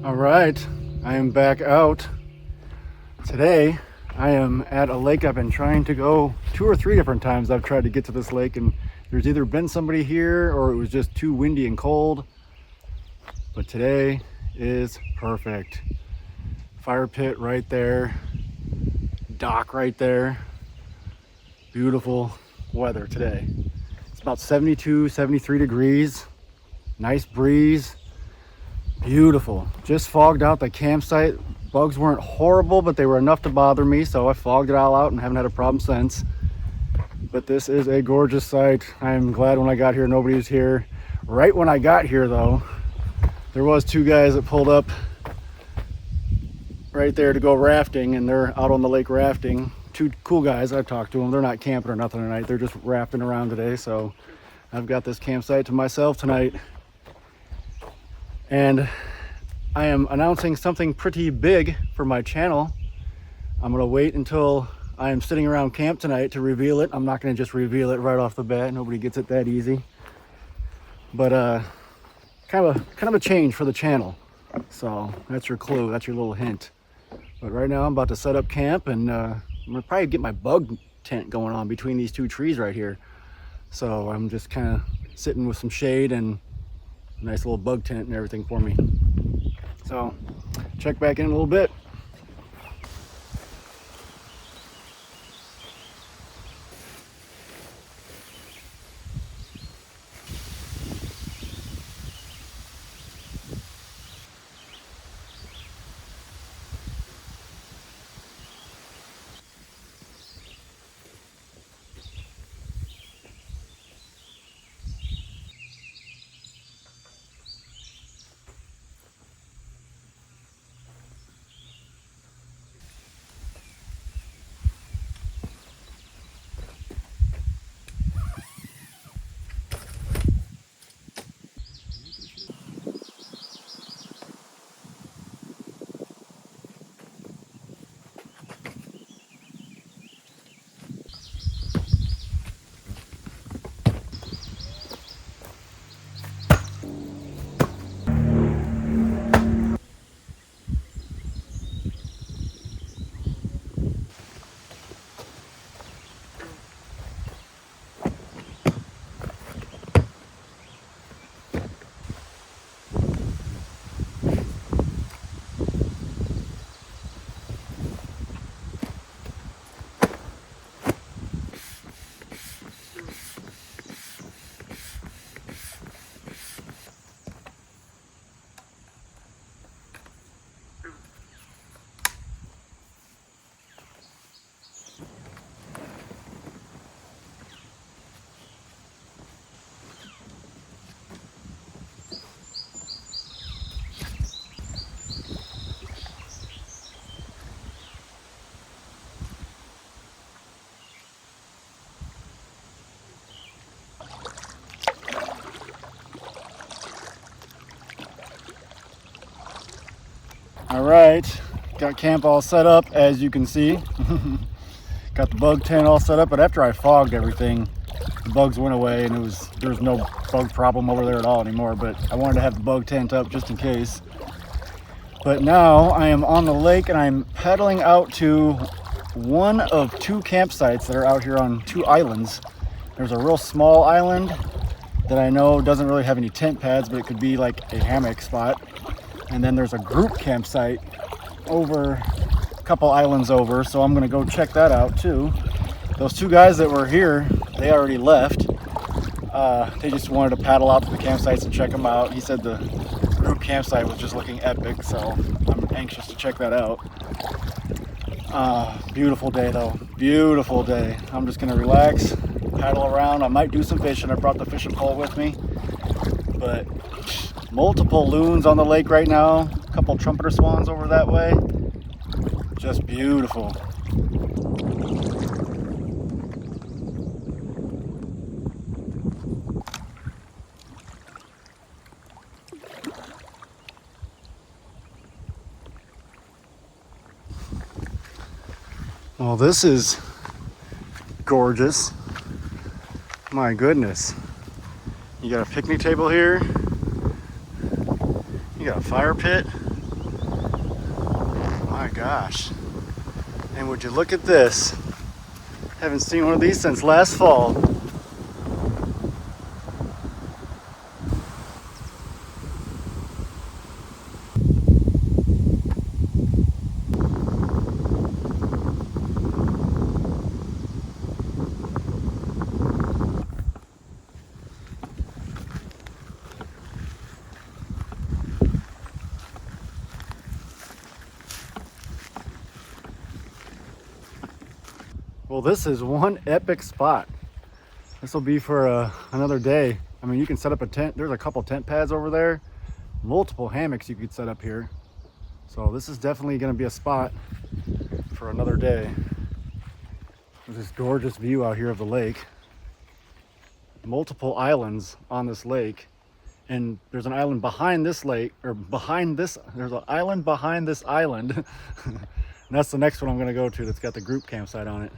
All right, I am back out. Today, I am at a lake I've been trying to go 2 or 3 different times. I've tried to get to this lake and there's either been somebody here or it was just too windy and cold. But today is perfect. Fire pit right there, dock right there. Beautiful weather today. It's about 72, 73 degrees. Nice breeze. Beautiful. Just fogged out the campsite. Bugs weren't horrible, but they were enough to bother me, so I fogged it all out and haven't had a problem since. But this is a gorgeous sight. I'm glad when I got here nobody was here. Right when I got here though, there was 2 guys that pulled up right there to go rafting, and they're out on the lake rafting. 2 cool guys. I've talked to them. They're not camping or nothing tonight. They're just rafting around today, so I've got this campsite to myself tonight. And I am announcing something pretty big for my channel. I'm gonna wait until I am sitting around camp tonight to reveal it. I'm not gonna just reveal it right off the bat. Nobody gets it that easy. But kind of a change for the channel. So that's your clue, that's your little hint. But right now I'm about to set up camp, and I'm gonna probably get my bug tent going on between these 2 trees right here. So I'm just kind of sitting with some shade and a nice little bug tent and everything for me. So check back in a little bit. All right, got camp all set up, as you can see. Got the bug tent all set up, but after I fogged everything, the bugs went away and there's no bug problem over there at all anymore, but I wanted to have the bug tent up just in case. But now I am on the lake and I'm paddling out to one of 2 campsites that are out here on 2 islands. There's a real small island that I know doesn't really have any tent pads, but it could be like a hammock spot. And then there's a group campsite over a couple islands over, so I'm gonna go check that out too. Those 2 guys that were here, they already left. They just wanted to paddle out to the campsites and check them out. He said the group campsite was just looking epic, so I'm anxious to check that out. Beautiful day though, beautiful day. I'm just gonna relax, paddle around. I might do some fishing. I brought the fishing pole with me, but multiple loons on the lake right now, a couple trumpeter swans over that way. Just beautiful. Well, this is gorgeous. My goodness. You got a picnic table here. You got a fire pit. my gosh. And would you look at this? Haven't seen one of these since last fall. Well, this is one epic spot. This will be for another day. I mean, you can set up a tent. There's a couple tent pads over there. Multiple hammocks you could set up here. So this is definitely going to be a spot for another day. There's this gorgeous view out here of the lake. Multiple islands on this lake. And there's an island behind this lake, or behind this, there's an island behind this island. And that's the next one I'm going to go to that's got the group campsite on it.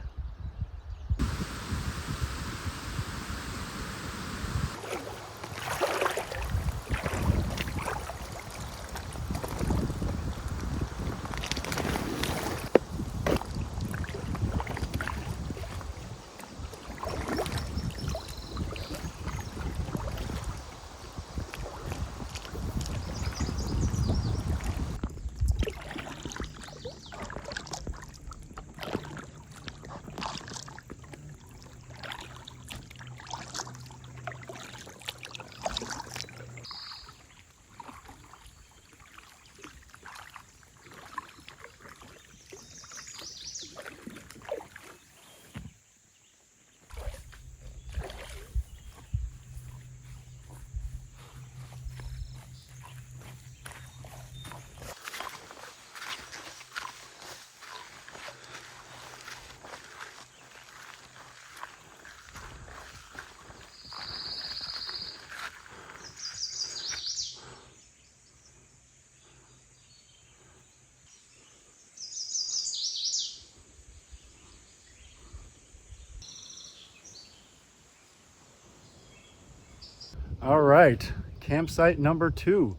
All right, campsite number 2.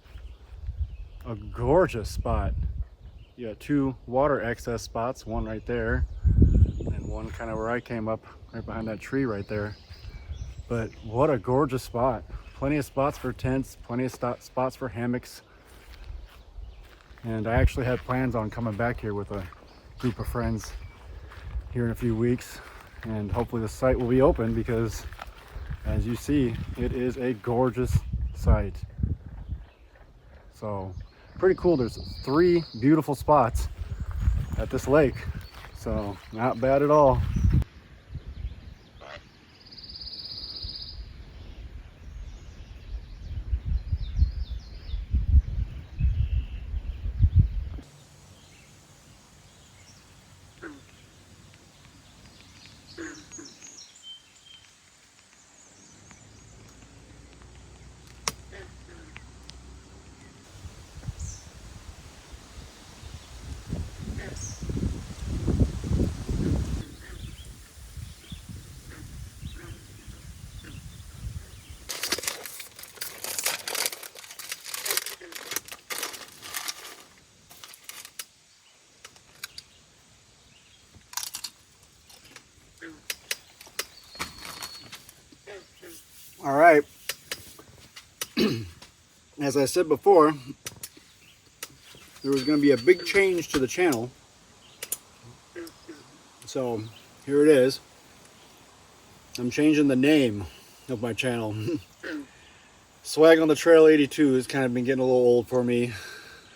A gorgeous spot. You got 2 water access spots, one right there, and one kind of where I came up, right behind that tree right there. But what a gorgeous spot. Plenty of spots for tents, plenty of spots for hammocks. And I actually had plans on coming back here with a group of friends here in a few weeks. And hopefully the site will be open because, as you see, it is a gorgeous site. So pretty cool. There's 3 beautiful spots at this lake. So not bad at all. All right. As I said before, there was going to be a big change to the channel. So here it is. I'm changing the name of my channel. Swag on the Trail 82 has kind of been getting a little old for me.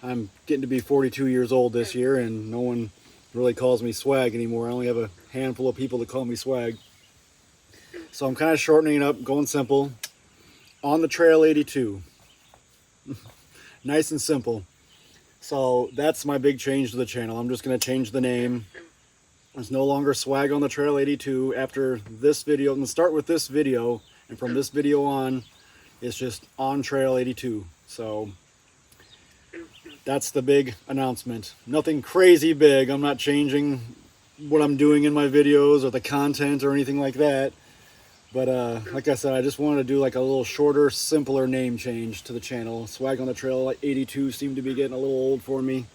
I'm getting to be 42 years old this year, and no one really calls me Swag anymore. I only have a handful of people that call me Swag. So I'm kind of shortening it up, going simple. On the Trail 82. Nice and simple. So that's my big change to the channel. I'm just going to change the name. There's no longer Swag on the Trail 82 after this video. I'm going to start with this video, and from this video on, it's just on Trail 82. So that's the big announcement. Nothing crazy big. I'm not changing what I'm doing in my videos or the content or anything like that. But like I said, I just wanted to do like a little shorter, simpler name change to the channel. Swag on the Trail 82 seemed to be getting a little old for me.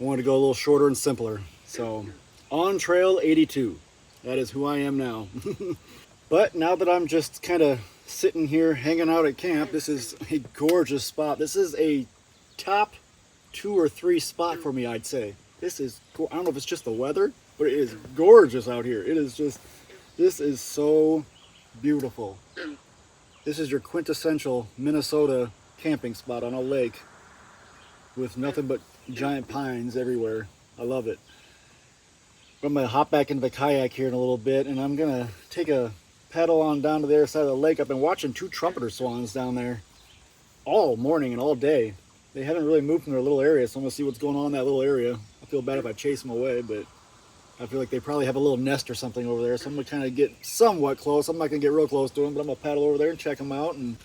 I wanted to go a little shorter and simpler. So on trail 82, that is who I am now. But now that I'm just kind of sitting here hanging out at camp, this is a gorgeous spot. This is a top 2 or 3 spot for me, I'd say. This is, I don't know if it's just the weather, but it is gorgeous out here. It is just, this is so beautiful. This is your quintessential Minnesota camping spot on a lake with nothing but giant pines everywhere. I love it. I'm gonna hop back into the kayak here in a little bit, and I'm gonna take a paddle on down to the other side of the lake. I've been watching 2 trumpeter swans down there all morning and all day. They haven't really moved from their little area, so I'm gonna see what's going on in that little area. I feel bad if I chase them away, but I feel like they probably have a little nest or something over there, so I'm gonna kind of get somewhat close. I'm not gonna get real close to them, but I'm gonna paddle over there and check them out. And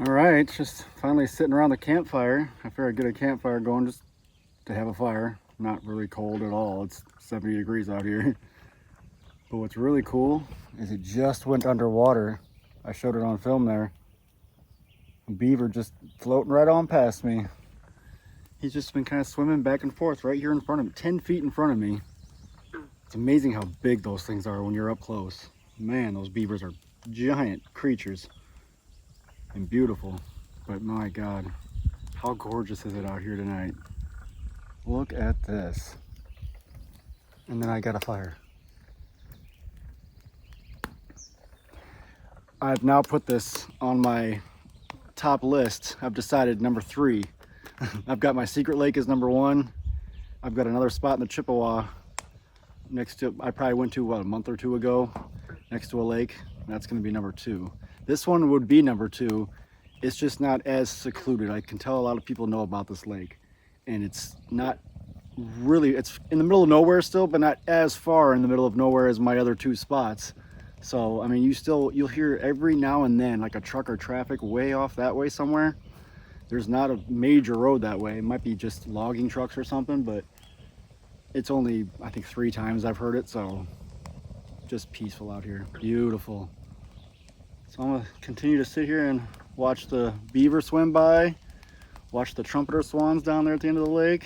all right, just finally sitting around the campfire. I figured I'd get a campfire going just to have a fire. Not really cold at all. It's 70 degrees out here. But what's really cool is it just went underwater. I showed it on film there. A beaver just floating right on past me. He's just been kind of swimming back and forth right here in front of me, 10 feet in front of me. It's amazing how big those things are when you're up close. Man, those beavers are giant creatures. and beautiful. But my God, how gorgeous is it out here tonight? Look at this. And then I got a fire. I've now put this on my top list. I've decided number 3. I've got my secret lake as number 1. I've got another spot in the Chippewa next to, I probably went to what, a month or 2 ago, next to a lake. That's going to be number 2. This one would be number 2. It's just not as secluded. I can tell a lot of people know about this lake, and it's not really, it's in the middle of nowhere still, but not as far in the middle of nowhere as my other 2 spots. So I mean, you'll hear every now and then like a truck or traffic way off that way somewhere. There's not a major road that way. It might be just logging trucks or something, but it's only, I think, 3 times I've heard it. So just peaceful out here, beautiful. So I'm gonna continue to sit here and watch the beaver swim by, watch the trumpeter swans down there at the end of the lake.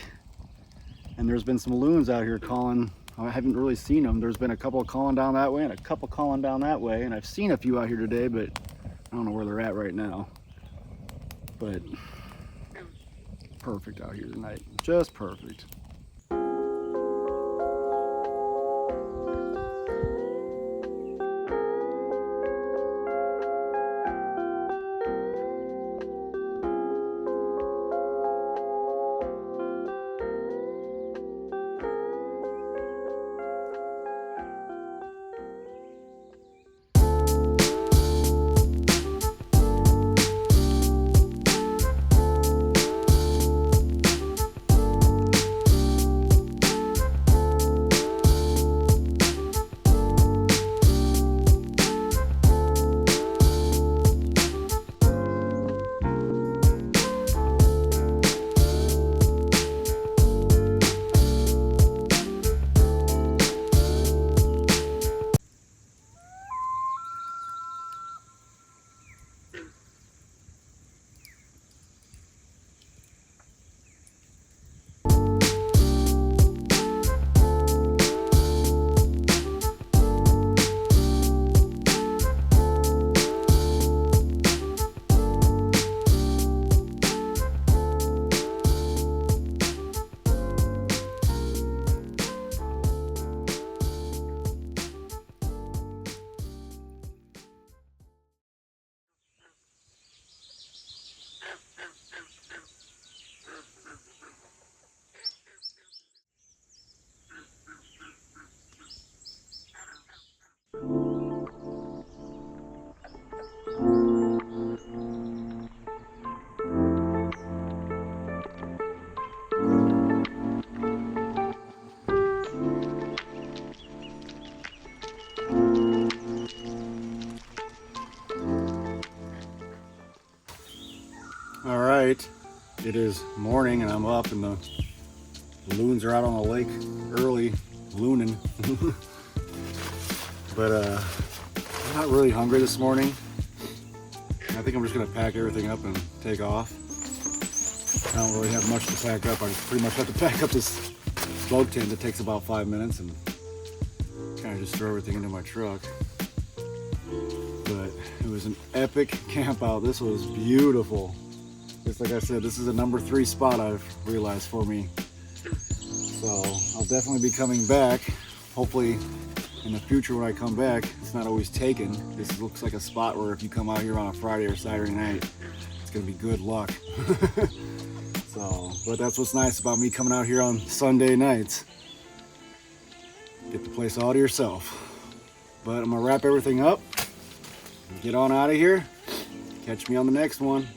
And there's been some loons out here calling. I haven't really seen them. There's been a couple calling down that way and a couple calling down that way. And I've seen a few out here today, but I don't know where they're at right now. But perfect out here tonight, just perfect. All right, it is morning and I'm up and the loons are out on the lake early, looning. But I'm not really hungry this morning. I think I'm just gonna pack everything up and take off. I don't really have much to pack up. I pretty much have to pack up this bug tent that takes about 5 minutes and kind of just throw everything into my truck. But it was an epic camp out. This was beautiful. Just like I said, this is a number 3 spot I've realized for me. So I'll definitely be coming back. Hopefully in the future when I come back, it's not always taken. This looks like a spot where if you come out here on a Friday or Saturday night, it's gonna be good luck. So, but that's what's nice about me coming out here on Sunday nights. Get the place all to yourself. But I'm gonna wrap everything up and get on out of here. Catch me on the next one.